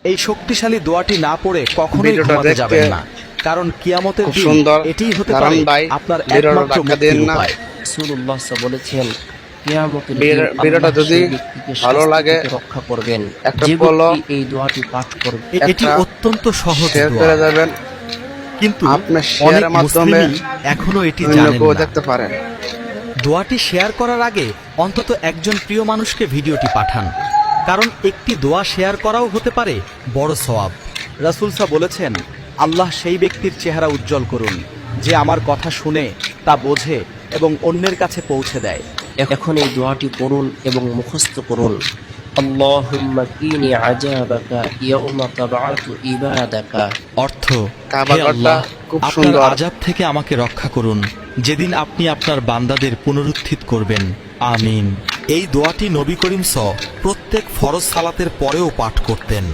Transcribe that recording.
এই শক্তিশালী দোয়াটি না পড়ে কখনোই ঘুমাতে যাবেন না, কারণ কিয়ামতের দিন এটাই হতে পারে আপনার একমাত্র মুক্তির উপায়। রাসূলুল্লাহ বলেছেন, কিয়ামতের ভিডিওটা যদি ভালো লাগে রক্ষা করবেন একটা যে ফলো ব্যক্তি এই দোয়াটি পাঠ করবে। এটি অত্যন্ত সহজ শেয়ার দোয়া, করে যাবেন, কিন্তু আপনার অনেক শেয়ারের মাধ্যমে মুসলিমই এখনো এটি জানেন অন্যকেও না। দেখতে পারেন। দোয়াটি শেয়ার করার আগে অন্তত একজন প্রিয় মানুষকে ভিডিওটি পাঠান, কারণ একটি দোয়া শেয়ার করাও হতে পারে বড় সওয়াব। রাসূল বলেছেন, আল্লাহ সেই ব্যক্তির চেহারা উজ্জ্বল করুন যে আমার কথা শুনে তা বোঝে এবং অন্যের কাছে পৌঁছে দেয়। এখন এই দোয়াটি পড়ুন এবং মুখস্থ করুন। আল্লাহুম্মা কিনি আযাবাকা ইয়াউমা তাবআতু ইবাদাকা। অর্থ, কাবা হে ঘরটা আল্লাহ, খুব আপনার সুন্দর। আযাব থেকে আমাকে রক্ষা করুন যেদিন আপনি আপনার বান্দাদের পুনরুত্থিত করবেন। আমিন। এই দোয়াটি নবী করিম প্রত্যেক ফরজ সালাতের পরেও পাঠ করতেন।